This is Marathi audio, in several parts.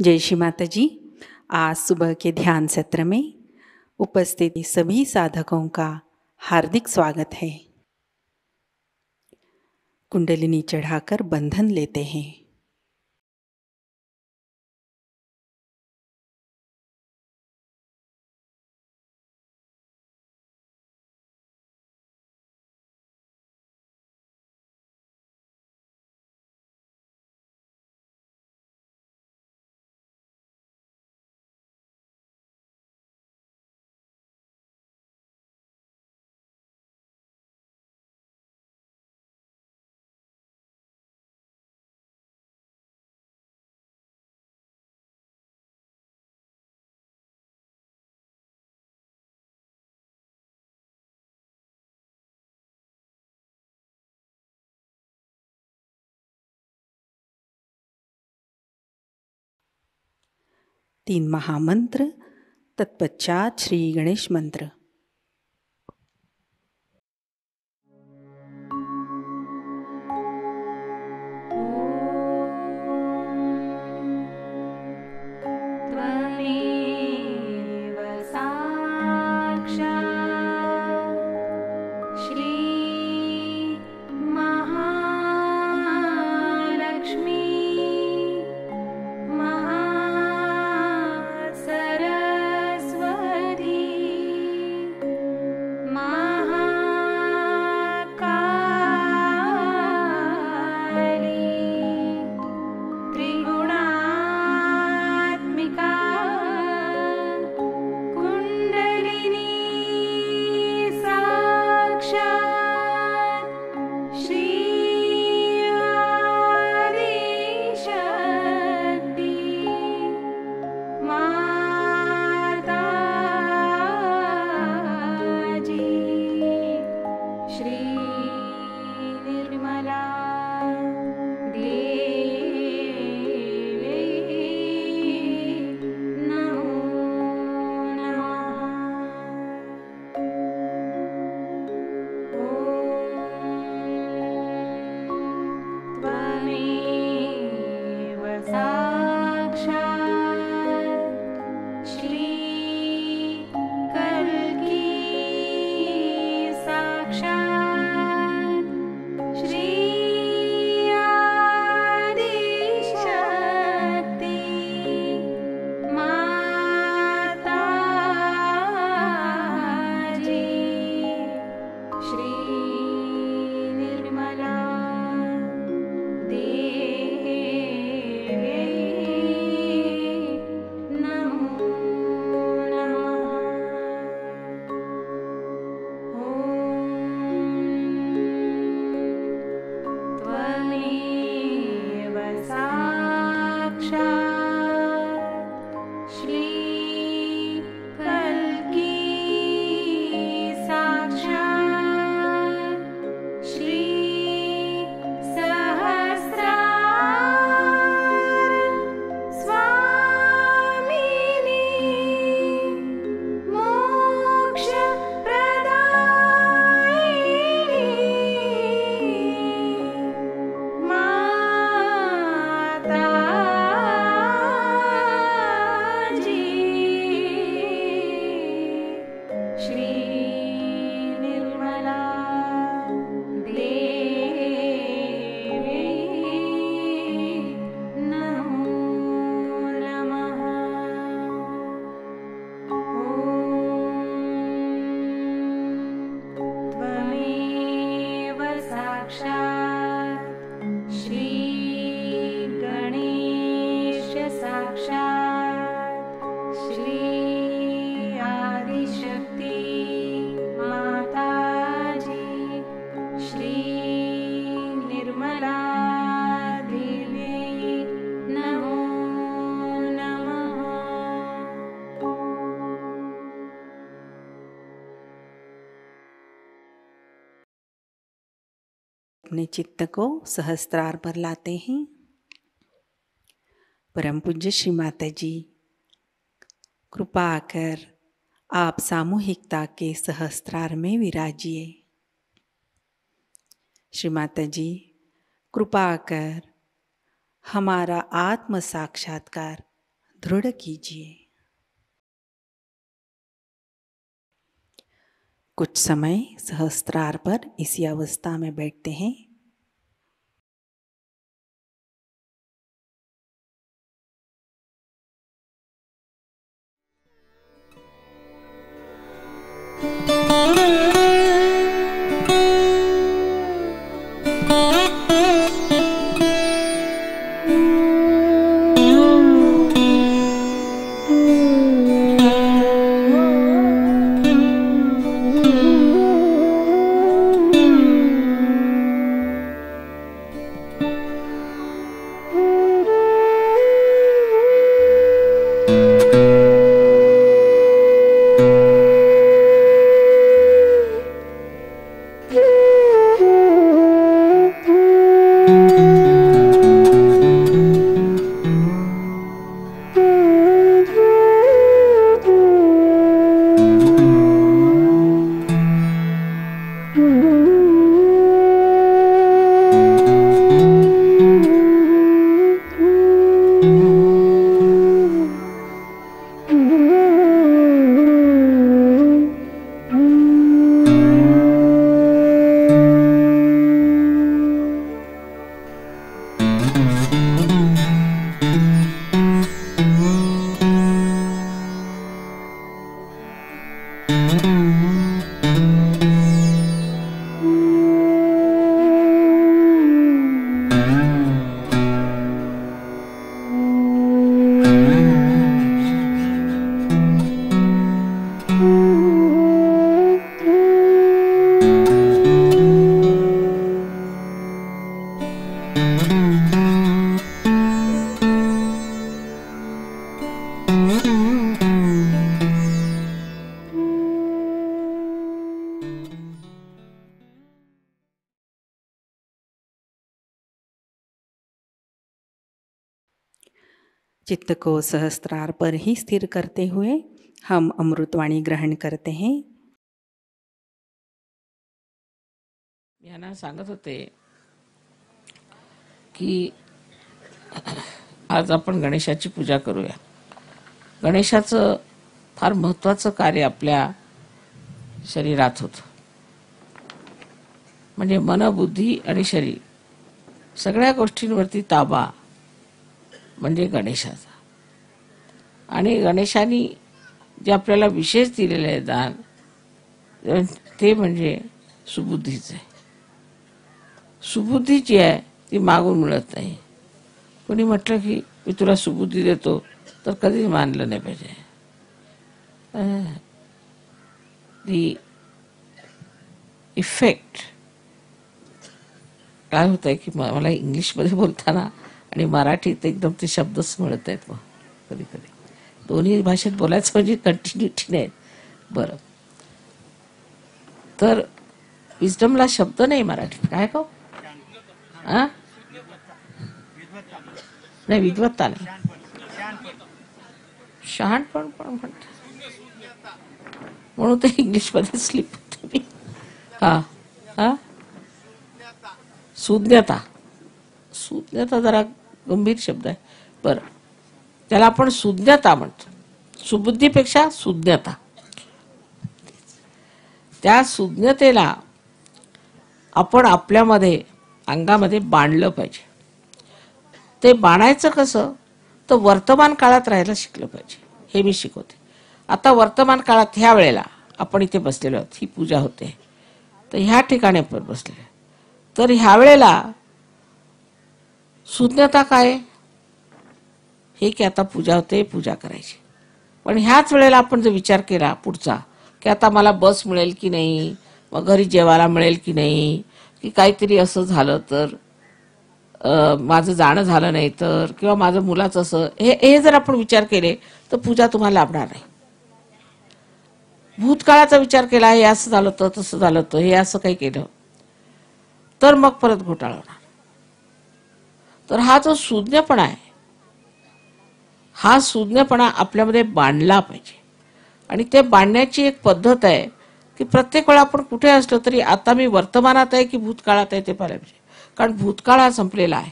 जय श्री माता जी। आज सुबह के ध्यान सत्र में उपस्थित सभी साधकों का हार्दिक स्वागत है। कुंडलिनी चढ़ाकर बंधन लेते हैं। तीन महामंत्र, तत्पश्चात श्री गणेश मंत्र। अपने चित्त को सहस्त्रार पर लाते हैं। परम पूज्य श्री माता जी, कृपा कर आप सामूहिकता के सहस्त्रार में विराजिए। श्री माता जी, कृपा कर हमारा आत्म साक्षात्कार दृढ़ कीजिए। कुछ समय सहस्त्रार पर इसी अवस्था में बैठते हैं। चित्त को सहस्त्रार पर ही स्थिर करते हुए हम अमृतवाणी ग्रहण करते हैं। यांना सांगत होते की आज आपण गणेशाची पूजा करूया। गणेशाचं फार महत्त्वाचं कार्य आपल्या शरीरात होतं, म्हणजे मन, बुद्धी आणि शरीर सगळ्या गोष्टींवरती ताबा म्हणजे गणेशाचा। आणि गणेशाने जे आपल्याला विशेष दिलेले आहे दान, ते म्हणजे सुबुद्धीचं आहे। सुबुद्धी जी आहे ती मागून मिळत नाही। कोणी म्हटलं की मी तुला सुबुद्धी देतो तर कधीच मानलं नाही पाहिजे। दी इफेक्ट काय होत आहे की मला इंग्लिशमध्ये बोलताना आणि मराठीत एकदम ते शब्दच मिळत आहेत। मग कधी कधी दोन्ही भाषेत बोलायचं म्हणजे कंटिन्युटी नाही। बरं, तर विजडमला शब्द नाही मराठीत, काय का नाही, विद्वत्ता नाही, शहाणपण पण म्हणतात, म्हणून ते इंग्लिशमध्ये स्लिप होते मी। हा हा सुज्ञता, सुज्ञता जरा गंभीर शब्द आहे। बरं, त्याला आपण सुज्ञता म्हणतो, सुबुद्धीपेक्षा सुज्ञता। त्या सुज्ञतेला आपण आपल्यामध्ये अंगामध्ये बांधलं पाहिजे। ते बाणायचं कसं, तर वर्तमान काळात राहायला शिकलं पाहिजे, हे मी शिकवते। आता वर्तमान काळात ह्या वेळेला आपण इथे बसलेलो आहोत, ही पूजा होते, तर ह्या ठिकाणी आपण बसलेलो, तर ह्या वेळेला सुज्ञता काय हे की आता पूजा होते, पूजा करायची। पण ह्याच वेळेला आपण जर विचार केला पुढचा की आता मला बस मिळेल की नाही, मग घरी जेवायला मिळेल की नाही, की काहीतरी असं झालं तर माझं जाणं झालं नाही तर, किंवा माझं मुलाचं असं, हे जर आपण विचार केले तर पूजा तुम्हाला लाभणार नाही। भूतकाळाचा विचार केला, हे असं झालं तर, तसं झालं तर, हे असं काही केलं तर मग परत घोटाळा होणार। तर हा जो सुज्ञपणा आहे, हा सुज्ञपणा आपल्यामध्ये बांधला पाहिजे। आणि ते बांधण्याची एक पद्धत आहे की प्रत्येक वेळा आपण कुठे असलो तरी आता मी वर्तमानात आहे की भूतकाळात आहे ते पाहायला पाहिजे। कारण भूतकाळ हा संपलेला आहे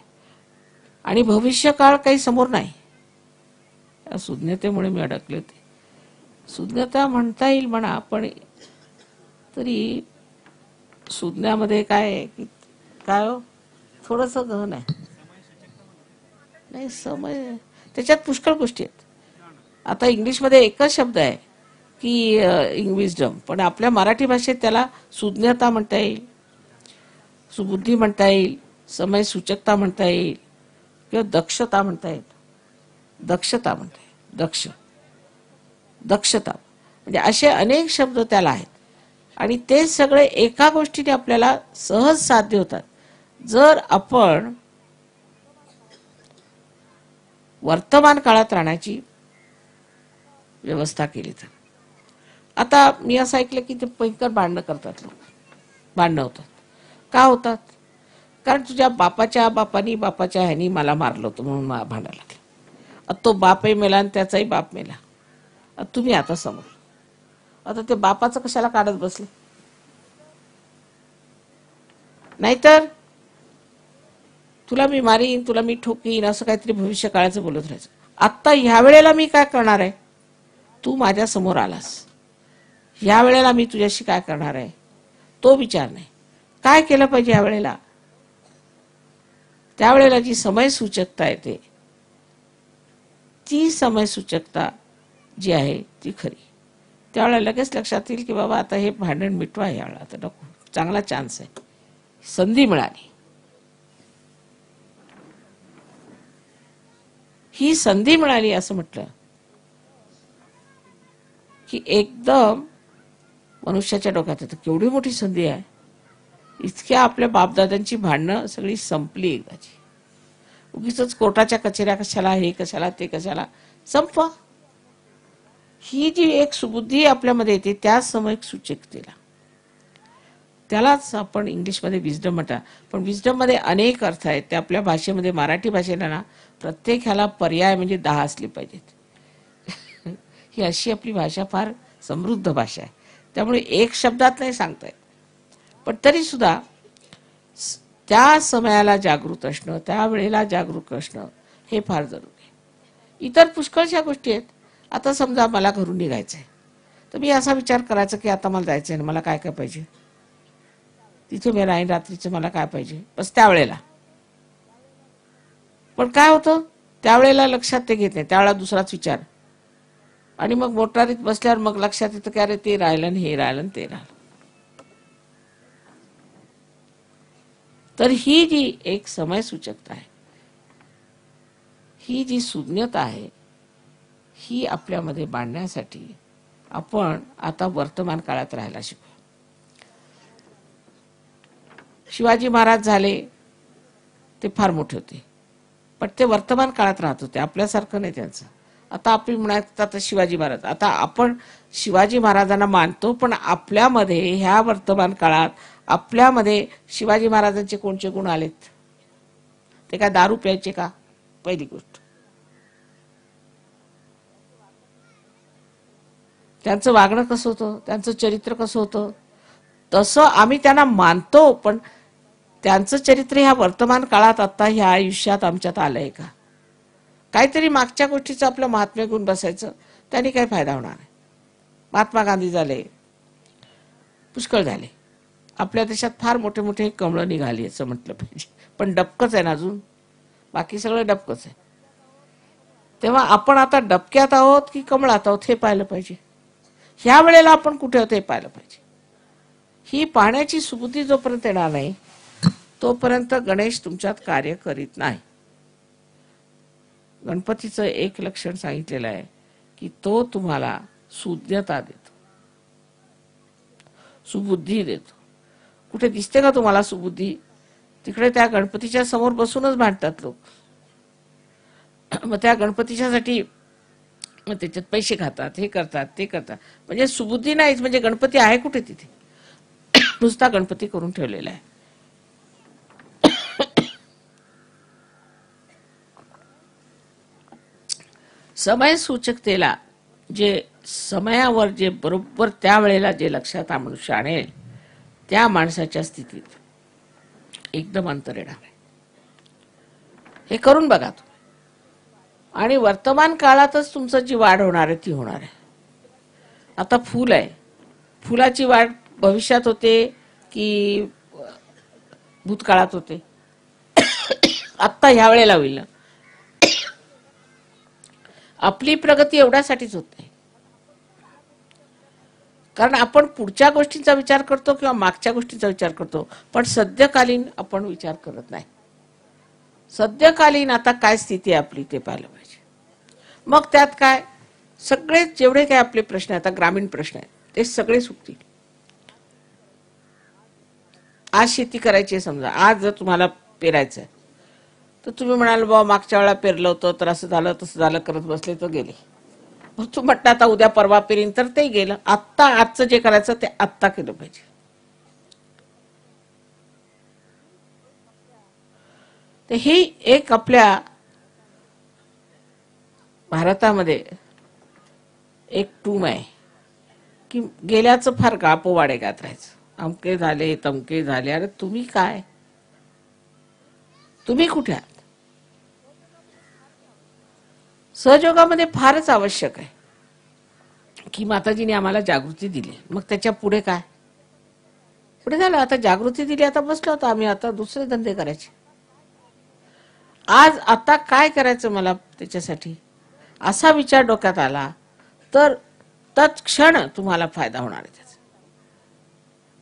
आणि भविष्यकाळ काही समोर नाही। त्या सुज्ञतेमुळे मी अडकले होते. सुज्ञता म्हणता येईल म्हणा, पण तरी सुज्ञामध्ये काय आहे की काय हो, थोडंसं गहन आहे. नाही, समय त्याच्यात पुष्कळ गोष्टी आहेत. आता इंग्लिशमध्ये एकच शब्द आहे की विजडम, पण आपल्या मराठी भाषेत त्याला सुज्ञता म्हणता येईल, सुबुद्धी म्हणता येईल, समय सूचकता म्हणता येईल, किंवा दक्षता म्हणता येईल. दक्षता म्हणता येईल, दक्षता म्हणजे असे अनेक शब्द त्याला आहेत. आणि ते सगळे एका गोष्टीने आपल्याला सहज साध्य होतात जर आपण वर्तमान काळात राहण्याची व्यवस्था केली तर. आता मी असं ऐकलं की ते भयंकर भांडणं करतात लोक. भांडणं होतात. का होतात? कारण तुझ्या बापाच्या ह्यानी मला मारलं होतं म्हणून मला भांडायला लागलं. आता तो बापही मेला आणि त्याचाही बाप मेला. आता तुम्ही आता समोर, आता ते बापाचं कशाला काढत बसले? नाहीतर तुला मी मारीन, तुला मी ठोकीन, असं काहीतरी भविष्य काळाचं बोलत राहायचं. आत्ता ह्या वेळेला मी काय करणार आहे? तू माझ्या समोर आलास, ह्या वेळेला मी तुझ्याशी काय करणार आहे तो विचार नाही. काय केलं पाहिजे या वेळेला? त्यावेळेला जी समय सूचकता येते, ती समय सूचकता जी आहे ती खरी. त्यावेळेला लगेच लक्षात येईल की बाबा आता हे भांडण मिटवा, यावेळेला आता नको, चांगला चान्स आहे, संधी मिळाली. ही संधी मिळाली असं म्हटलं की एकदम मनुष्याच्या डोक्यात येतं केवढी मोठी संधी आहे. इतक्या आपल्या बापदादांची भांडणं सगळी संपली एकदाची. उगीच कोर्टाच्या कचेऱ्या कशाला, हे कशाला, ते कशाला, संपवा. ही जी एक सुबुद्धी आपल्यामध्ये येते त्या समयक सूचकतेला, त्यालाच आपण इंग्लिशमध्ये विजडम म्हणतात. पण विजडम मध्ये अनेक अर्थ आहेत. ते आपल्या भाषेमध्ये, मराठी भाषेला ना, प्रत्येक ह्याला पर्याय म्हणजे 10 असले पाहिजेत. ही अशी आपली भाषा फार समृद्ध भाषा आहे. त्यामुळे एक शब्दात नाही सांगता येत. पण तरी सुद्धा त्या समयाला जागृत असणं, त्या वेळेला जागरूक असणं हे फार जरुरी आहे. इतर पुष्कळशा गोष्टी आहेत. आता समजा मला घरून निघायचं आहे, तर मी असा विचार करायचा की आता मला जायचं आहे, मला काय काय पाहिजे, तिथे मी राहीन रात्रीचं, मला काय पाहिजे, बस त्यावेळेला. पण काय होतं, त्यावेळेला लक्षात ते घेत नाही, त्यावेळेला दुसराच विचार. आणि मग मोटारीत बसल्यावर मग लक्षात येतं की अरे ते राहिलं, हे राहिलं, ते राहिलं. तर ही जी एक समय सूचकता आहे, ही जी सुज्ञता आहे, ही आपल्यामध्ये बांधण्यासाठी आपण आता वर्तमान काळात राहायला शिकू. शिवाजी महाराज झाले ते फार मोठे होते, पण ते वर्तमान काळात राहत होते, आपल्यासारखं नाही त्यांचं. आता आपण म्हणत आता शिवाजी महाराज, आता आपण शिवाजी महाराजांना मानतो, पण आपल्यामध्ये ह्या वर्तमान काळात आपल्यामध्ये शिवाजी महाराजांचे कोणते गुण आलेत? ते काय दारू प्यायचे का? पहिली गोष्ट. त्यांचं वागणं कसं होतं, त्यांचं चरित्र कसं होतं, तसं आम्ही त्यांना मानतो, पण त्यांचं चरित्र ह्या वर्तमान काळात आता ह्या आयुष्यात आमच्यात आलंय का? काहीतरी मागच्या गोष्टीचं आपलं महात्म्य गुण बसायचं, त्यांनी काही फायदा होणार नाही. महात्मा गांधी झाले, पुष्कळ झाले. आपल्या देशात फार मोठे मोठे कमळं निघाली असं म्हटलं पाहिजे, पण डबकच आहे ना अजून, बाकी सगळं डबकच आहे. तेव्हा आपण आता डबक्यात आहोत की कमळात आहोत हे पाहिलं पाहिजे. ह्या वेळेला आपण कुठे आहोत हे पाहिलं पाहिजे. ही पाहण्याची सुबुद्धी जोपर्यंत येणार नाही तोपर्यंत गणेश तुमच्यात कार्य करीत नाही. गणपतीचं एक लक्षण सांगितलेलं आहे की तो तुम्हाला सुज्ञता देतो, सुबुद्धी देतो. कुठे दिसते का तुम्हाला सुबुद्धी? तिकडे त्या गणपतीच्या समोर बसूनच भांडतात लोक. मग त्या गणपतीच्यासाठी मग त्याच्यात पैसे खातात, हे करतात, ते करतात. म्हणजे सुबुद्धी नाहीच, म्हणजे गणपती आहे कुठे तिथे? नुसता गणपती करून ठेवलेला आहे. समय सूचकतेला जे समयावर जे बरोबर त्यावेळेला जे लक्षात मनुष्य आणेल त्या माणसाच्या स्थितीत एकदम अंतर येणार आहे. हे करून बघा तुम्ही. आणि वर्तमान काळातच तुमचं जी वाढ होणार आहे ती होणार आहे. आता फूल आहे, फुलाची वाढ भविष्यात होते की भूतकाळात होते? आत्ता ह्या वेळेला होईल ना. आपली प्रगती एवढ्यासाठीच होत नाही कारण आपण पुढच्या गोष्टींचा विचार करतो किंवा मागच्या गोष्टींचा विचार करतो, पण सद्यकालीन आपण विचार करत नाही. सद्यकालीन आता काय स्थिती आहे आपली ते पाहिलं पाहिजे. मग त्यात काय सगळे जेवढे काय आपले प्रश्न आहेत, आता ग्रामीण प्रश्न आहेत ते सगळे सुटतील. आज शेती करायची आहे समजा, आज जर तुम्हाला पेरायचं आहे तर तुम्ही म्हणाल बाबा मागच्या वेळा पेरलं होतं तर असं झालं तसं झालं करत बसले तर गेले. मग तू म्हटलं आता उद्या परवा पेरीन तर ते गेलं. आत्ता आजचं जे करायचं ते आत्ता केलं पाहिजे. तर ही एक आपल्या भारतामध्ये एक टूम आहे की गेल्याचं फार गापोवाडे गात राहायचं. अमके झाले तमके झाले. अरे तुम्ही काय, तुम्ही कुठे आहात? सहयोगामध्ये फारच आवश्यक आहे की माताजीने आम्हाला जागृती दिली. मग त्याच्या पुढे काय? पुढे झालं आता जागृती दिली, आता बसलो होतो आम्ही, आता दुसरे धंदे करायचे. आज आता काय करायचं मला त्याच्यासाठी असा विचार डोक्यात आला तर तत्क्षण तुम्हाला फायदा होणार आहे त्याचा.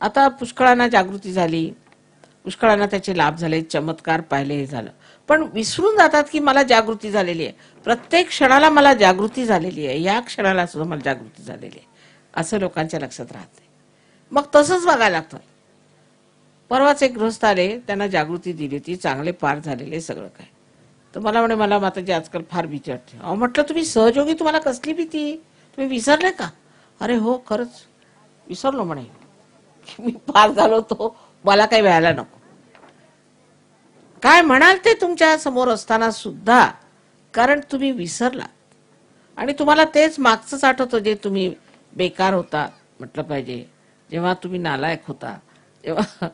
आता पुष्कळांना जागृती झाली, पुष्कळांना त्याचे लाभ झाले, चमत्कार पाहिले, हे झालं. पण विसरून जातात की मला जागृती झालेली आहे. प्रत्येक क्षणाला मला जागृती झालेली आहे, या क्षणाला सुद्धा मला जागृती झालेली आहे असं लोकांच्या लक्षात राहत नाही. मग तसंच बघायला लागतं. परवाच एक गृहस्थ आले, त्यांना जागृती दिली होती, चांगले पार झालेले सगळं काय. तर मला म्हणे मला माताजी आजकाल फार भीती वाटते. अहो म्हटलं तुम्ही सहयोगी, तुम्हाला कसली भीती, तुम्ही विसरले का? अरे हो खरंच विसरलो म्हणे, मी पार झालो तो मला काही व्हायला नको. काय म्हणाल ते तुमच्या समोर असताना सुद्धा, कारण तुम्ही विसरला आणि तुम्हाला तेच मागचंच आठवतं जे तुम्ही बेकार होता म्हटलं पाहिजे, जेव्हा तुम्ही नालायक होता, जेव्हा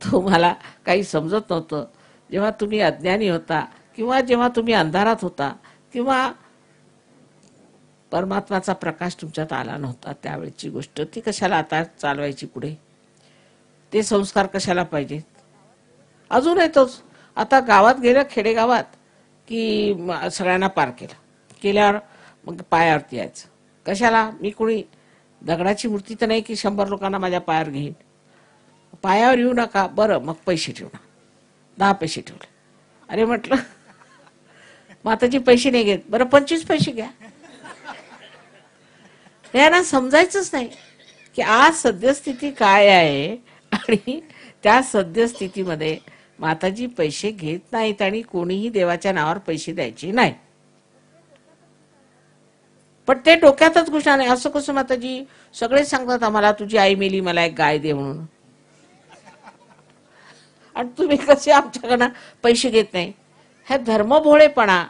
तुम्हाला काही समजत नव्हतं, जेव्हा तुम्ही अज्ञानी होता किंवा जेव्हा तुम्ही अंधारात होता किंवा परमात्माचा प्रकाश तुमच्यात आला नव्हता, त्यावेळची गोष्ट ती कशाला आता चालवायची पुढे? ते संस्कार कशाला पाहिजेत? अजून येतोच. आता गावात गेलं, खेडेगावात की सगळ्यांना पार केल्यावर मग पायावरती यायचं. कशाला? मी कोणी दगडाची मूर्ती तर नाही की 100 लोकांना माझ्या पायावर घेईन. पायावर येऊ नका, बरं मग पैसे ठेवू ना. 10 पैसे ठेवले. अरे म्हटलं माताजी पैसे नाही घेत, बरं 25 पैसे घ्या. यांना समजायचंच नाही की आज सद्यस्थिती काय आहे आणि त्या सद्यस्थितीमध्ये माताजी पैसे घेत नाहीत आणि कोणीही देवाच्या नावावर पैसे द्यायचे नाही. पण ते डोक्यातच घुसणार नाही. असं कसं माताजी, सगळे सांगतात आम्हाला तुझी आई मेली, मला एक गाय दे म्हणून, आणि तुम्ही कसे आमच्याकडनं पैसे घेत नाही? हा धर्मभोळेपणा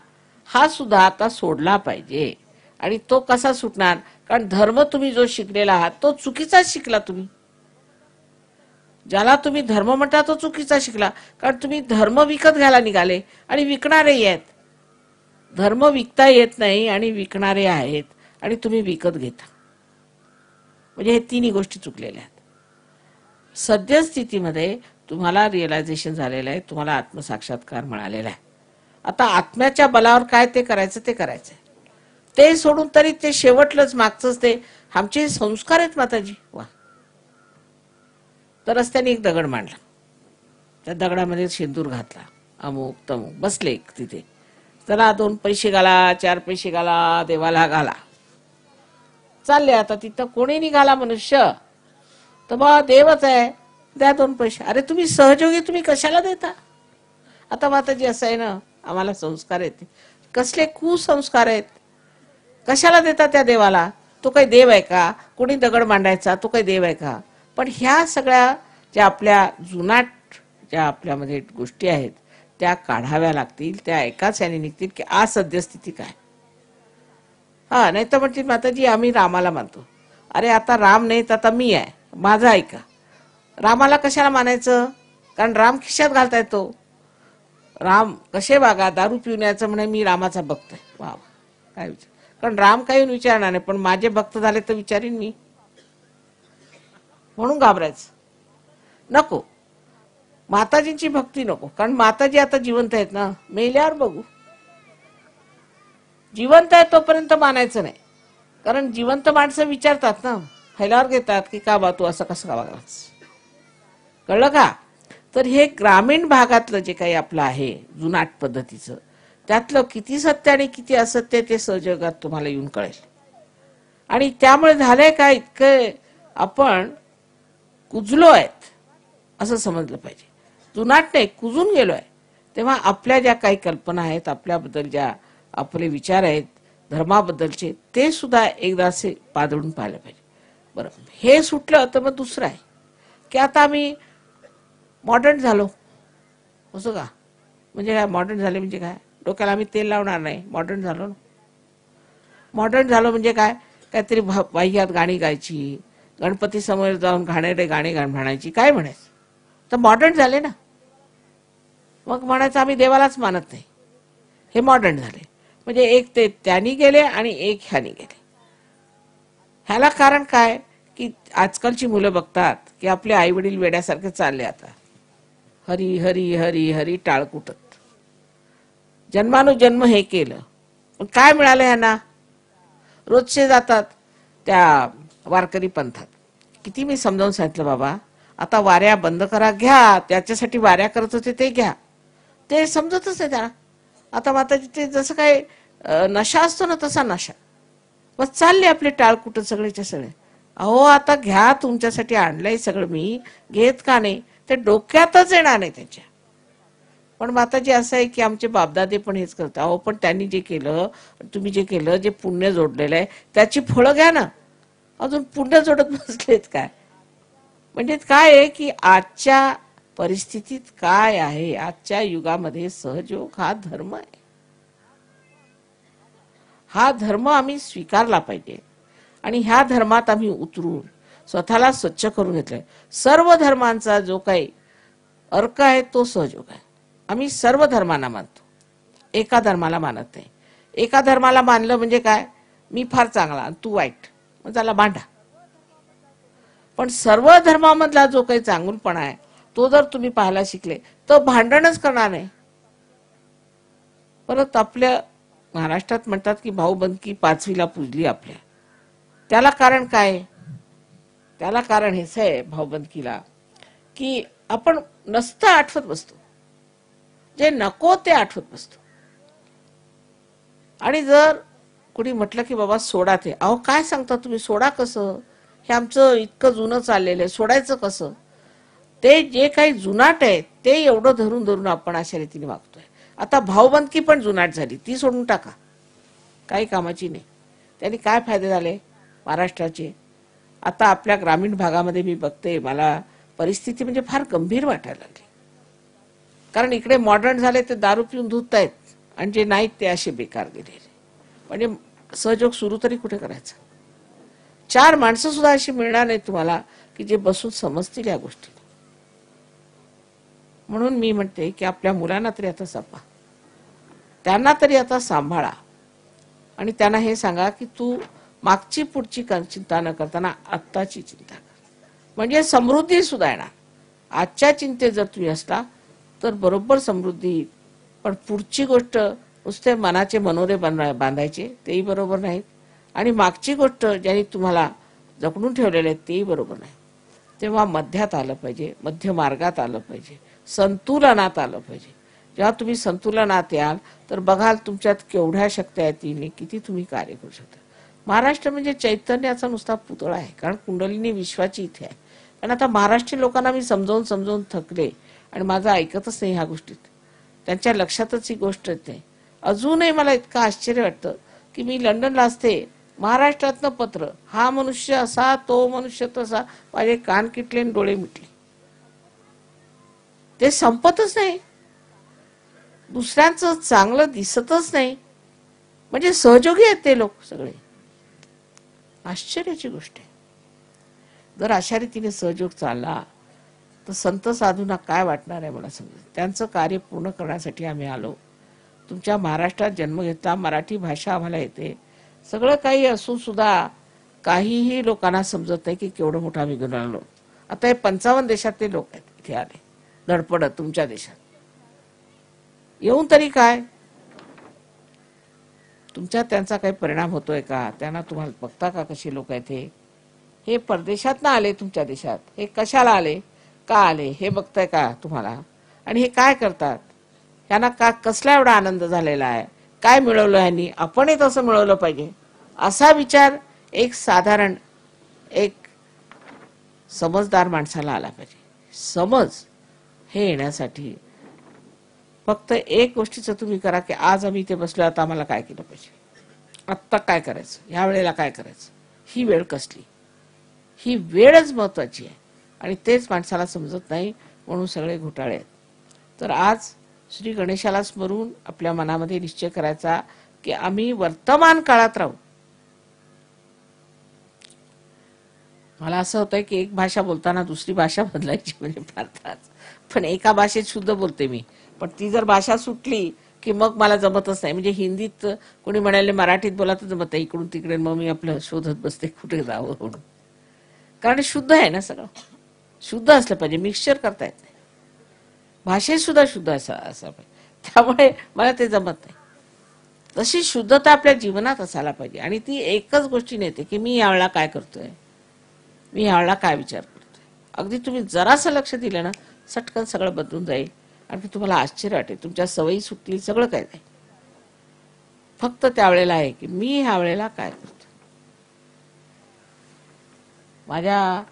हा सुद्धा आता सोडला पाहिजे. आणि तो कसा सुटणार? कारण धर्म तुम्ही जो शिकलेला आहात तो चुकीचाच शिकला. तुम्ही ज्याला तुम्ही धर्म म्हणता तो चुकीचा शिकला, कारण तुम्ही धर्म विकत घ्यायला निघाले आणि विकणारे आहेत. धर्म विकता येत नाही आणि विकणारे आहेत आणि तुम्ही विकत घेता. म्हणजे हे तिन्ही गोष्टी चुकलेल्या आहेत. सद्यस्थितीमध्ये तुम्हाला रिअलायझेशन झालेलं आहे, तुम्हाला आत्मसाक्षात्कार मिळालेला आहे. आता आत्म्याच्या बलावर काय ते करायचं ते करायचंय. ते सोडून तरी ते शेवटलंच मागचंच ते आमचे संस्कार आहेत माताजी. वा. तर रस्त्याने एक दगड मांडला, त्या दगडामध्ये शेंदूर घातला, अमुक तमुक, बसले तिथे. चला 2 पैसे घाला, 4 पैसे घाला, देवाला घाला, चालले. आता तिथं कोणी निघाला मनुष्य तर बा देवच आहे, द्या 2 पैसे. अरे तुम्ही सहयोगी, तुम्ही कशाला देता? आता माताजी असं आहे ना, आम्हाला संस्कार आहेत, कसले कुसंस्कार आहेत. कशाला देता त्या देवाला? तो काही देव आहे का? कोणी दगड मांडायचा तो काही देव आहे का? पण ह्या सगळ्या ज्या आपल्या जुनाट ज्या आपल्यामध्ये गोष्टी आहेत त्या काढाव्या लागतील. त्या एकाच याने निघतील की आज सद्यस्थिती काय. हा, नाही तर म्हणतील माताजी आम्ही रामाला मानतो. अरे आता राम नाही तर आता मी आहे, माझं ऐका. रामाला कशाला मानायचं? कारण राम खिशात घालता येतो. राम कसे वागा, दारू पिऊन यायचं म्हणे मी रामाचा भक्त आहे. वा, काय विचार. कारण राम काही विचारणार नाही, पण माझे भक्त झाले तर विचारीन मी, म्हणून घाबरायचं नको. माताजींची भक्ती नको, कारण माताजी आता जिवंत आहेत ना, मेल्यावर बघू. जिवंत आहे तोपर्यंत मानायचं नाही, कारण जिवंत माणसं विचारतात ना, फैलावर घेतात की का बा तू असं कसं का वागलास, कळलं का. तर हे ग्रामीण भागातलं जे काही आपलं आहे जुनाट पद्धतीचं, त्यातलं किती सत्य आणि किती असत्य ते सहजगात तुम्हाला येऊन कळेल. आणि त्यामुळे झालंय काय, इतकं आपण कुजलो आहेत असं समजलं पाहिजे. जुनाट नाही, कुजून गेलोय. तेव्हा आपल्या ज्या काही कल्पना आहेत, आपल्याबद्दल ज्या आपले विचार आहेत धर्माबद्दलचे, ते सुद्धा एकदा असे पादळून पाहायला पाहिजे. बरं, हे सुटलं तर मग दुसरं आहे की आता आम्ही मॉडर्न झालो. असं का, म्हणजे काय मॉडर्न झाले म्हणजे काय, डोक्याला आम्ही तेल लावणार नाही, मॉडर्न झालो ना. मॉडर्न झालो म्हणजे काय, काहीतरी वाह्यात गाणी गायची, गणपती समोर जाऊन घाणेरडे गाणी म्हणायची, काय म्हणायचं, तर मॉडर्न झाले ना. मग म्हणायचं आम्ही देवालाच मानत नाही, हे मॉडर्न झाले. म्हणजे एक ते त्यांनी गेले आणि एक ह्यानी गेले. ह्याला कारण काय की आजकालची मुलं बघतात की आपले आई वडील वेड्यासारखे चालले आता, हरी हरी हरी हरी टाळकुटत, जन्मानुजन्म हे केलं, पण काय मिळालं ह्यांना, रोजचे जातात त्या वारकरी पंथात. किती मी समजावून सांगितलं बाबा, आता वाऱ्या बंद करा, घ्या, त्याच्यासाठी वाऱ्या करत होते ते घ्या, ते समजतच नाही त्यांना. आता माताजी ते जसं काय नशा असतो ना तसा नशा, बस चालले आपले टाळकुट सगळेच्या सगळे. अहो आता घ्या, तुमच्यासाठी आणलंय सगळं मी, घेत का नाही, ते डोक्यातच येणार नाही त्यांच्या. पण माताजी असं आहे की आमचे बापदादे पण हेच करतात. अहो पण त्यांनी जे केलं, तुम्ही जे केलं, जे पुण्य जोडलेलं आहे त्याची फळं घ्या ना, अजून पुण्य जोडत बसलेत काय. म्हणजे काय आहे की आजच्या परिस्थितीत काय आहे, आजच्या युगामध्ये सहयोग हा धर्म आहे. हा धर्म आम्ही स्वीकारला पाहिजे आणि ह्या धर्मात आम्ही उतरून स्वतःला स्वच्छ करून घेतलंय. सर्व धर्मांचा जो काही अर्क आहे तो सहयोग आहे. आम्ही सर्व धर्मांना मानतो, एका धर्माला मानत नाही. एका धर्माला मानलं म्हणजे काय, मी फार चांगला आणि तू वाईट, मग त्याला भांडा. पण सर्व धर्मामधला जो काही चांगुलपणा आहे तो जर तुम्ही पाहायला शिकले तर भांडणच करणार नाही. परत आपल्या महाराष्ट्रात म्हणतात की भाऊबंदकी पाचवीला पूजली आपल्या. त्याला कारण काय, त्याला कारण हेच आहे भाऊबंदकीला की आपण नसतं आठवत बसतो, जे नको ते आठवत बसतो. आणि जर कुणी म्हटलं की बाबा सोडा ते, अहो काय सांगता तुम्ही, सोडा कसं, हे आमचं इतकं जुनं चाललेलं आहे, सोडायचं कसं. ते जे काही जुनाट आहे ते एवढं धरून धरून आपण अशा रीतीने वागतोय. आता भाऊबंदकी पण जुनाट झाली, ती सोडून टाका, काही कामाची नाही. त्यांनी काय फायदे झाले महाराष्ट्राचे. आता आपल्या ग्रामीण भागामध्ये मी बघते, मला परिस्थिती म्हणजे फार गंभीर वाटायला लागली. कारण इकडे मॉडर्न झाले ते दारू पिऊन धुतायत आणि जे नाहीत ते असे बेकार गेलेले. म्हणजे सहयोग सुरू तरी कुठे करायचा. चार माणसं सुद्धा अशी मिळणार नाहीत तुम्हाला की जे बसून समजतील या गोष्टी. म्हणून मी म्हणते की आपल्या मुलांना तरी आता जपा, त्यांना तरी आता सांभाळा आणि त्यांना हे सांगा की तू मागची पुढची चिंता न करताना आत्ताची चिंता कर, म्हणजे समृद्धी सुद्धा येणार. आजच्या चिंतेत जर तुम्ही असला तर बरोबर समृद्धी येईल. पण पुढची गोष्ट नुसते मनाचे मनोरे बांधायचे तेही बरोबर नाहीत आणि मागची गोष्ट ज्यांनी तुम्हाला जपणून ठेवलेले आहेत तेही बरोबर नाही. तेव्हा मध्यात आलं पाहिजे, मध्य मार्गात आलं पाहिजे, संतुलनात आलं पाहिजे. जेव्हा तुम्ही संतुलनात याल तर बघाल तुमच्यात केवढ्या शक्ती आहेत, किती तुम्ही कार्य करू शकता. महाराष्ट्र म्हणजे चैतन्याचा नुसता पुतळा आहे, कारण कुंडलिनी विश्वाची इथे आहे. पण आता महाराष्ट्रीय लोकांना मी समजावून समजावून थकले आणि माझं ऐकतच नाही ह्या गोष्टीत, त्यांच्या लक्षातच ही गोष्ट येते. अजूनही मला इतकं आश्चर्य वाटतं की मी लंडनला असते, महाराष्ट्रातनं पत्र, हा मनुष्य असा, तो मनुष्य तसा, माझे कान किटले आणि डोळे मिटले. ते संपतच नाही, दुसऱ्यांचं चांगलं दिसतच नाही. म्हणजे सहयोगी आहेत ते लोक सगळे, आश्चर्याची गोष्ट आहे. जर अशा रीतीने सहयोग चालला तर संत साधूंना काय वाटणार आहे मला समजत. त्यांचं कार्य पूर्ण करण्यासाठी आम्ही आलो. तुमच्या महाराष्ट्रात जन्म घेतला, मराठी भाषा आम्हाला येते, सगळं काही असून सुद्धा काहीही लोकांना समजत नाही की केवढं मोठं आम्ही घेऊन आलो. आता हे 55 देशातले लोक आहेत इथे आले धडपडत तुमच्या देशात येऊन. तरी काय तुमच्यात त्यांचा काही परिणाम होतोय का? त्यांना तुम्हाला बघता का कशी लोक आहेत हे परदेशात ना आले तुमच्या देशात, हे कशाला आले, का आले हे बघताय का तुम्हाला? आणि हे काय करतात? यांना का कसला एवढा आनंद झालेला आहे? काय मिळवलं ह्यांनी? आपणही तसं मिळवलं पाहिजे असा विचार एक साधारण एक समजदार माणसाला आला पाहिजे. समज हे येण्यासाठी फक्त एक गोष्टीचं तुम्ही करा की आज आम्ही इथे बसलो, आता आम्हाला काय केलं पाहिजे, आत्ता काय करायचं, ह्या वेळेला काय करायचं, ही वेळ कसली, ही वेळच महत्वाची आहे. आणि तेच माणसाला समजत नाही, म्हणून सगळे घोटाळे आहेत. तर आज श्री गणेशाला स्मरून आपल्या मनामध्ये निश्चय करायचा की आम्ही वर्तमान काळात राहू. मला असं होतंय की एक भाषा बोलताना दुसरी भाषा बदलायची म्हणजे फार त्रास. पण एका भाषेत शुद्ध बोलते मी, पण ती जर भाषा सुटली की मग मला जमतच नाही. म्हणजे हिंदीत कोणी म्हणाले मराठीत बोला तर जमत नाही, इकडून तिकडे मग मी आपलं शोधत बसते कुठे जावं म्हणून. कारण शुद्ध आहे ना, सगळं शुद्ध असलं पाहिजे, मिक्सचर करता येत नाही. भाषेत सुद्धा शुद्ध असं पाहिजे, त्यामुळे मला ते जमत नाही. तशी शुद्धता आपल्या जीवनात असायला पाहिजे. आणि ती एकच गोष्टी येते की मी यावेळेला काय करतोय, मी यावेळेला काय विचार करतोय. अगदी तुम्ही जरासं लक्ष दिलं ना, सटकन सगळं बदलून जाईल. आणि तुम्हाला आश्चर्य वाटेल, तुमच्या सवयी सुटतील, सगळं काय जाईल. फक्त त्यावेळेला आहे की मी ह्या वेळेला काय करतो. माझ्या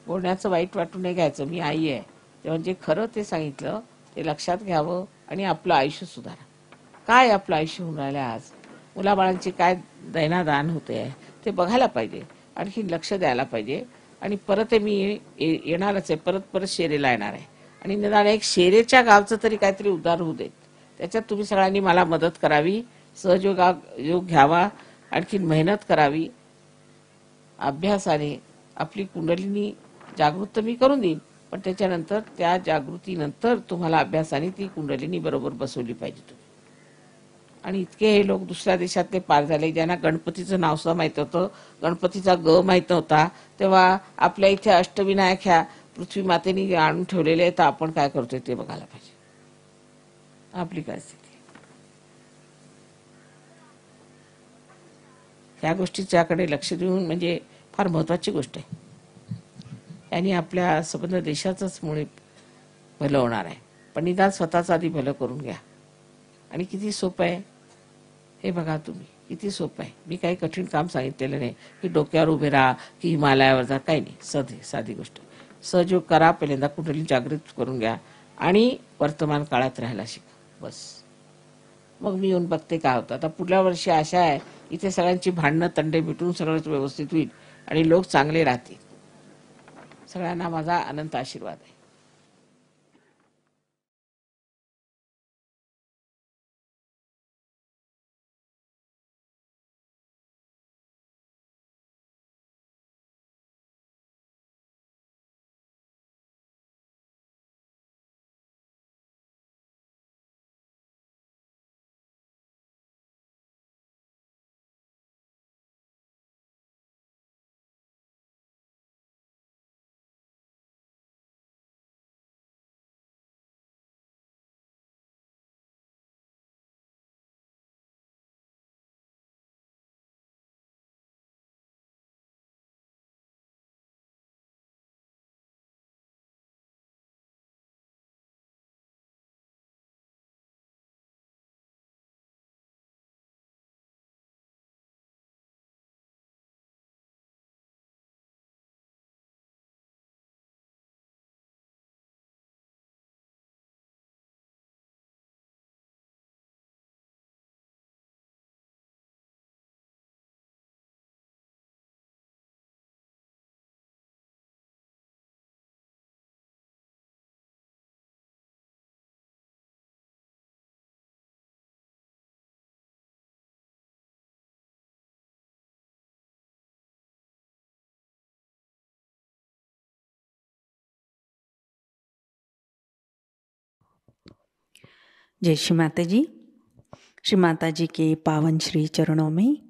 बोलण्याचं वाईट वाटून नाही घ्यायचं, मी आई आहे तेव्हा जे खरं ते सांगितलं ते लक्षात घ्यावं आणि आपलं आयुष्य सुधारा. काय आपलं आयुष्य होऊन राहिलं आज, मुलाबाळांची काय दैनादान होते आहे ते बघायला पाहिजे, आणखी लक्ष द्यायला पाहिजे. आणि परत मी येणारच आहे, परत परत शेरेला येणार आहे. आणि निदान एक शेरेच्या गावचं तरी काहीतरी उद्धार होऊ देत, त्याच्यात तुम्ही सगळ्यांनी मला मदत करावी, योग घ्यावा, आणखीन मेहनत करावी. अभ्यासाने आपली कुंडलिनी जागृत मी करून देईन, पण त्याच्यानंतर त्या जागृतीनंतर तुम्हाला अभ्यासाने ती कुंडलिनी बरोबर बसवली पाहिजे तुम्ही. आणि इतके हे लोक दुसऱ्या देशातले पार झाले, ज्यांना गणपतीचं नाव सुद्धा माहित होतं, गणपतीचा ग माहित नव्हता, तेव्हा आपल्या इथे अष्टविनायक ह्या पृथ्वी मातेने आणून ठेवलेले आहेत. तर आपण काय करतोय ते बघायला पाहिजे, आपली काय स्थिती. ह्या गोष्टीच्याकडे लक्ष देऊन म्हणजे फार महत्वाची गोष्ट आहे. यांनी आपल्या संबंध देशाचंच मुळे भलं होणार आहे. पण निदान स्वतःचं आधी भलं करून घ्या. आणि किती सोपं आहे हे बघा तुम्ही, किती सोपं आहे. मी काही कठीण काम सांगितलेलं नाही की डोक्यावर उभे राहा की हिमालयावर जा, काही नाही, साधी गोष्ट. सहयोग करा, पहिल्यांदा कुठली जागृत करून घ्या आणि वर्तमान काळात राहायला शिका, बस. मग मी येऊन बघते काय होतं. आता पुढल्या वर्षी आशा आहे इथे सगळ्यांची भांडणं तंडे मिटून सगळंच व्यवस्थित होईल आणि लोक चांगले राहतील. सगळ्यांना माझा अनंत आशीर्वाद आहे. जय श्री माता जी. श्री माता जी के पावन श्री चरणों में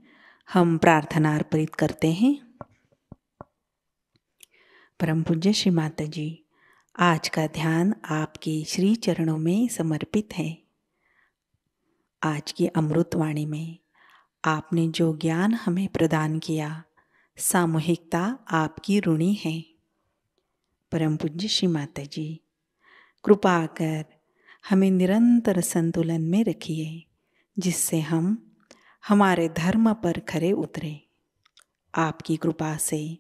हम प्रार्थना अर्पित करते हैं। परम पूज्य श्री माता जी, आज का ध्यान आपके श्री चरणों में समर्पित है। आज की अमृतवाणी में आपने जो ज्ञान हमें प्रदान किया, सामूहिकता आपकी ऋणी है। परम पूज्य श्री माता जी, कृपा कर हमें निरंतर संतुलन में रखिए, जिससे हम हमारे धर्म पर खरे उतरे। आपकी कृपा से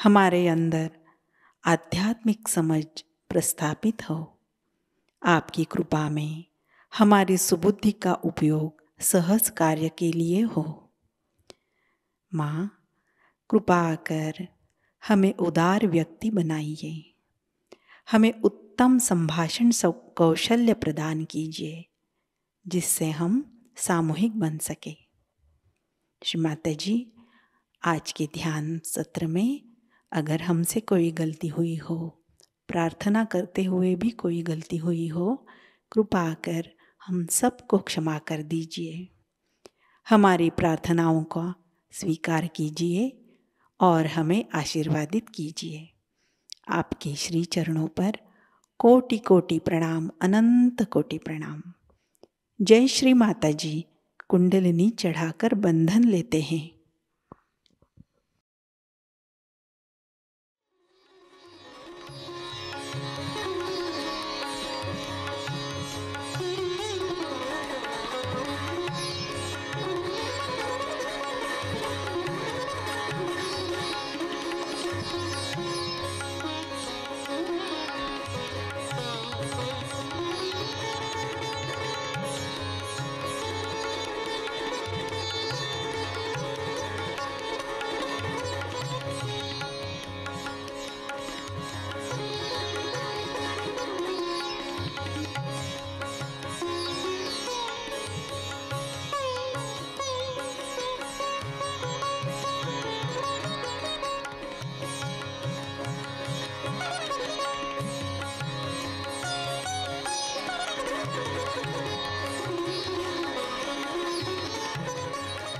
हमारे अंदर आध्यात्मिक समझ प्रस्थापित हो। आपकी कृपा में हमारी सुबुद्धि का उपयोग सहज कार्य के लिए हो। माँ, कृपा कर हमें उदार व्यक्ति बनाइए। हमें उत्तम संभाषण कौशल्य प्रदान कीजिए, जिससे हम सामूहिक बन सके। श्री माता जी, आज के ध्यान सत्र में अगर हमसे कोई गलती हुई हो, प्रार्थना करते हुए भी कोई गलती हुई हो, कृपा कर हम सबको क्षमा कर दीजिए। हमारी प्रार्थनाओं का स्वीकार कीजिए और हमें आशीर्वादित कीजिए। आपके श्री चरणों पर कोटि कोटि प्रणाम, अनंत कोटि प्रणाम। जय श्री माता जी। कुंडलिनी चढ़ाकर बंधन लेते हैं।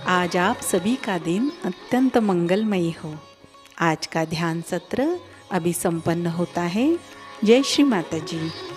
आज आप सभी का दिन अत्यंत मंगलमयी हो। आज का ध्यान सत्र अभी संपन्न होता है। जय श्री माता जी।